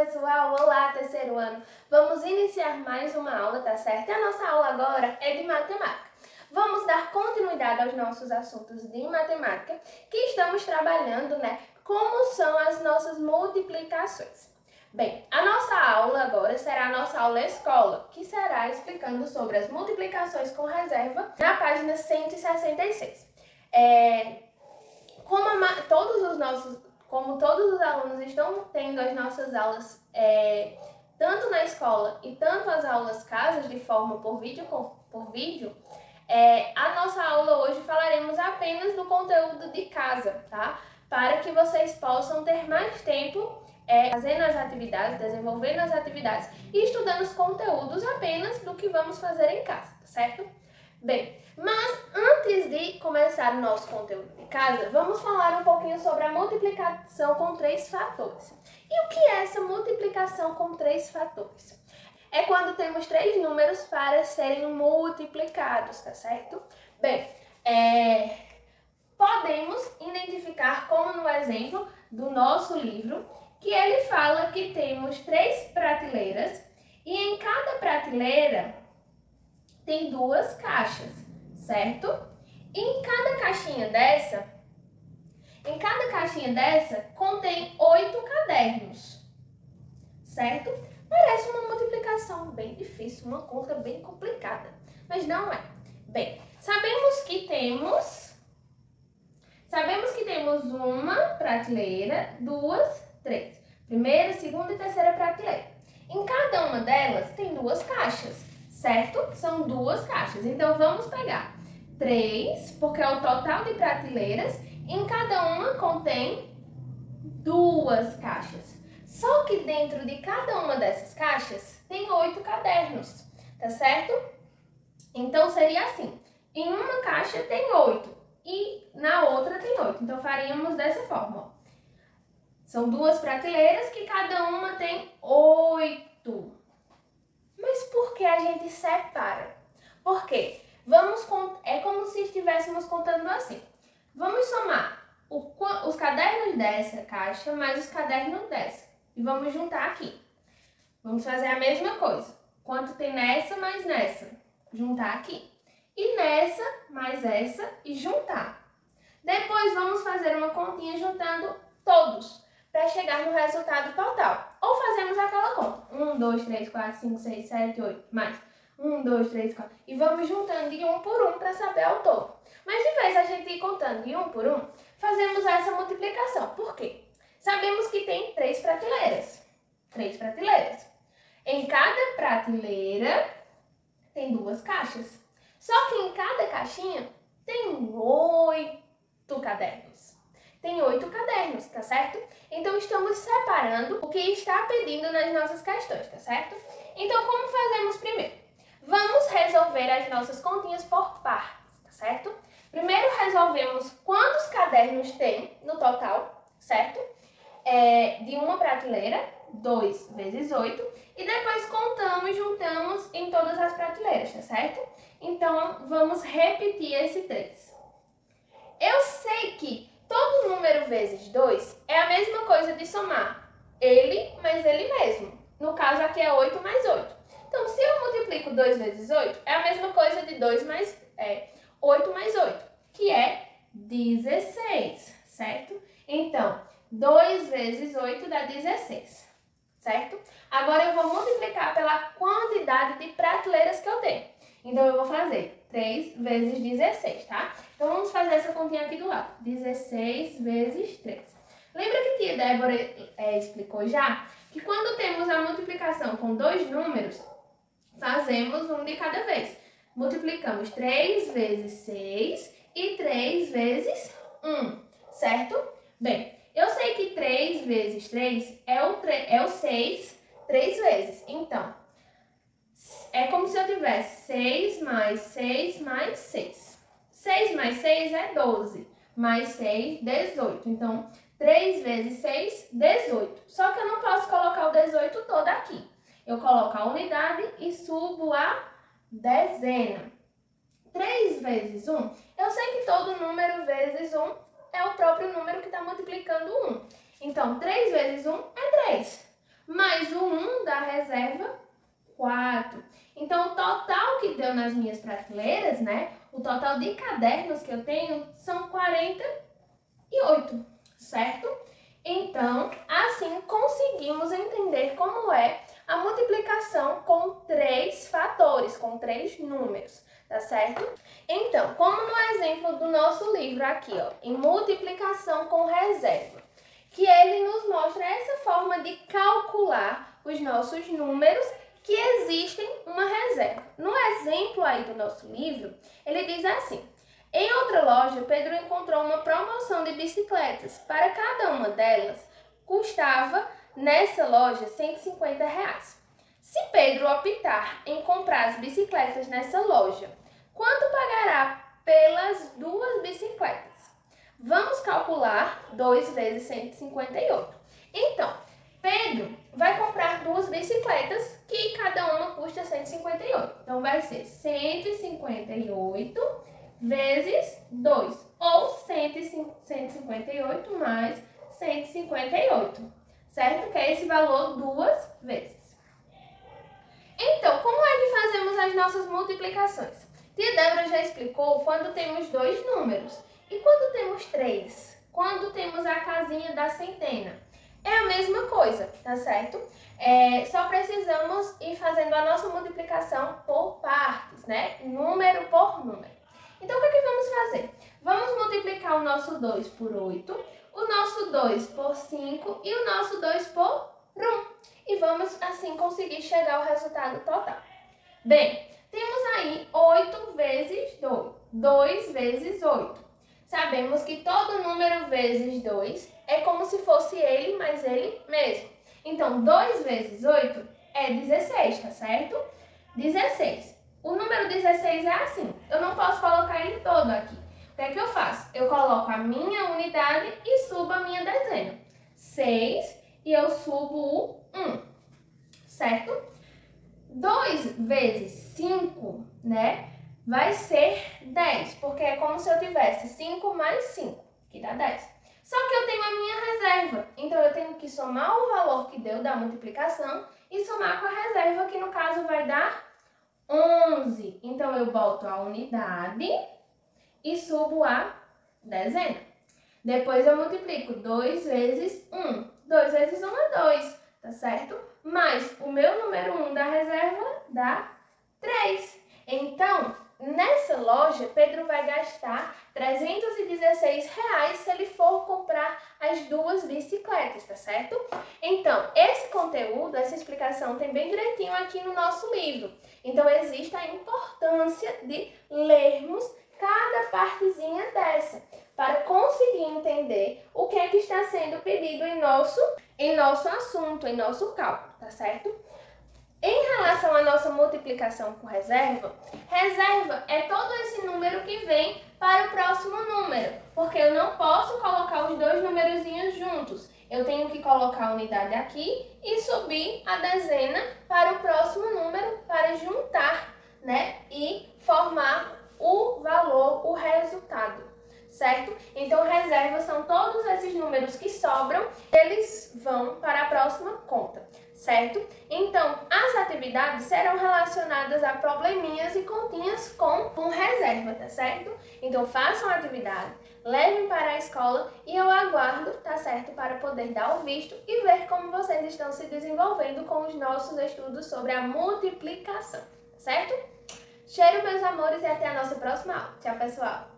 pessoal! Olá, terceiro ano! Vamos iniciar mais uma aula, tá certo? E a nossa aula agora é de matemática. Vamos dar continuidade aos nossos assuntos de matemática que estamos trabalhando, como são as nossas multiplicações. Bem, a nossa aula agora será a nossa aula escola, que será explicando sobre as multiplicações com reserva na página 166. Como todos os alunos estão tendo as nossas aulas tanto na escola e tanto as aulas casas de forma por vídeo, a nossa aula hoje falaremos apenas do conteúdo de casa, tá? Para que vocês possam ter mais tempo fazendo as atividades, desenvolvendo as atividades e estudando os conteúdos apenas do que vamos fazer em casa, tá certo? Bem, mas antes de começar o nosso conteúdo de casa, vamos falar um pouquinho sobre a multiplicação com 3 fatores. E o que é essa multiplicação com 3 fatores? É quando temos 3 números para serem multiplicados, tá certo? Bem, podemos identificar como no exemplo do nosso livro, que ele fala que temos 3 prateleiras e em cada prateleira tem 2 caixas, certo? E em cada caixinha dessa contém 8 cadernos, certo? Parece uma multiplicação bem difícil, uma conta bem complicada, mas não é. Bem, sabemos que temos uma prateleira, 2, 3. Primeira, segunda e terceira prateleira. Em cada uma delas tem 2 caixas, certo? São 2 caixas. Então, vamos pegar 3, porque é o total de prateleiras. Em cada uma contém 2 caixas. Só que dentro de cada uma dessas caixas tem 8 cadernos, tá certo? Então, seria assim. Em uma caixa tem 8 e na outra tem 8. Então, faríamos dessa forma, ó. São 2 prateleiras que cada uma tem 8. Mas por que a gente separa? Porque é como se estivéssemos contando assim. Vamos somar os cadernos dessa caixa mais os cadernos dessa. E vamos juntar aqui. Vamos fazer a mesma coisa. Quanto tem nessa mais nessa? Juntar aqui. E nessa mais essa e juntar. Depois vamos fazer uma continha juntando todos, para chegar no resultado total. Ou fazemos aquela conta. 1, 2, 3, 4, 5, 6, 7, 8, mais 1, 2, 3, 4. E vamos juntando de um por um para saber ao todo. Mas de vez a gente ir contando de um por um, fazemos essa multiplicação. Por quê? Sabemos que tem 3 prateleiras. 3 prateleiras. Em cada prateleira tem 2 caixas. Só que em cada caixinha tem 8 cadernos. Tem 8 cadernos, tá certo? Então, estamos separando o que está pedindo nas nossas questões, tá certo? Então, como fazemos primeiro? Vamos resolver as nossas continhas por partes, tá certo? Primeiro, resolvemos quantos cadernos tem no total, certo? De uma prateleira, 2 vezes 8. E depois contamos, juntamos em todas as prateleiras, tá certo? Então, vamos repetir esse 3. Eu sei que todo número vezes 2 é a mesma coisa de somar ele mais ele mesmo. No caso, aqui é 8 mais 8. Então, se eu multiplico 2 vezes 8, é a mesma coisa de 8 mais 8, que é 16, certo? Então, 2 vezes 8 dá 16, certo? Agora, eu vou multiplicar pela quantidade de prateleiras que eu tenho. Então, eu vou fazer 3 vezes 16, tá? Então, vamos fazer essa continha aqui do lado. 16 vezes 3. Lembra que a tia Débora explicou já? Que quando temos a multiplicação com 2 números, fazemos um de cada vez. Multiplicamos 3 vezes 6 e 3 vezes 1, certo? Bem, eu sei que 3 vezes 3 é o 6 3 vezes. Então, é como se eu tivesse 6 mais 6 mais 6. 6 mais 6 é 12, mais 6, 18. Então, 3 vezes 6, 18. Só que eu não posso colocar o 18 todo aqui. Eu coloco a unidade e subo a dezena. 3 vezes 1, eu sei que todo número vezes 1 é o próprio número que está multiplicando 1. Então, 3 vezes 1 é 3. Mais reserva 4. Então, o total que deu nas minhas prateleiras, né? O total de cadernos que eu tenho são 48, certo? Então, assim conseguimos entender como é a multiplicação com 3 fatores, com 3 números, tá certo? Então, como no exemplo do nosso livro aqui, ó, em multiplicação com reserva, que ele nos mostra essa forma de calcular os nossos números que existem uma reserva. No exemplo aí do nosso livro, ele diz assim: em outra loja, Pedro encontrou uma promoção de bicicletas. Para cada uma delas, custava nessa loja R$150. Se Pedro optar em comprar as bicicletas nessa loja, quanto pagará pelas 2 bicicletas? Vamos calcular 2 vezes 158. Então, Pedro vai comprar 2 bicicletas que cada uma custa 158. Então, vai ser 158 vezes 2, ou 158 mais 158, certo? Que é esse valor 2 vezes. Então, como é que fazemos as nossas multiplicações? Tia Débora já explicou quando temos 2 números. E quando temos 3? Quando temos a casinha da centena? É a mesma coisa, tá certo? Só precisamos ir fazendo a nossa multiplicação por partes, né? Número por número. Então, o que é que vamos fazer? Vamos multiplicar o nosso 2 por 8, o nosso 2 por 5 e o nosso 2 por 1. E vamos, assim, conseguir chegar ao resultado total. Bem, temos aí 8 vezes 2. 2 vezes 8. Sabemos que todo número vezes 2 é como se fosse ele mais ele mesmo. Então, 2 vezes 8 é 16, tá certo? 16. O número 16 é assim. Eu não posso colocar ele todo aqui. O que é que eu faço? Eu coloco a minha unidade e subo a minha dezena. 6 e eu subo o 1, certo? 2 vezes 5, né? Vai ser 10, porque é como se eu tivesse 5 mais 5, que dá 10. Só que eu tenho a minha reserva, então eu tenho que somar o valor que deu da multiplicação e somar com a reserva, que no caso vai dar 11. Então eu boto a unidade e subo a dezena. Depois eu multiplico 2 vezes 1. 2 vezes 1 é 2, tá certo? Mais o meu número 1 da reserva dá 3. Então, nessa loja, Pedro vai gastar R$316 se ele for comprar as 2 bicicletas, tá certo? Então, esse conteúdo, essa explicação tem bem direitinho aqui no nosso livro. Então, existe a importância de lermos cada partezinha dessa, para conseguir entender o que é que está sendo pedido em nosso assunto, em nosso cálculo, tá certo? Em relação à nossa multiplicação com reserva, reserva é todo esse número que vem para o próximo número, porque eu não posso colocar os 2 numerozinhos juntos. Eu tenho que colocar a unidade aqui e subir a dezena para o próximo número para juntar, né? E formar o valor, o resultado, certo? Então, reserva são todos esses números que sobram, eles vão para a próxima conta, certo? Então, as atividades serão relacionadas a probleminhas e continhas com reserva, tá certo? Então, façam a atividade, levem para a escola e eu aguardo, tá certo? Para poder dar o visto e ver como vocês estão se desenvolvendo com os nossos estudos sobre a multiplicação, certo? Cheiro, meus amores, e até a nossa próxima aula. Tchau, pessoal!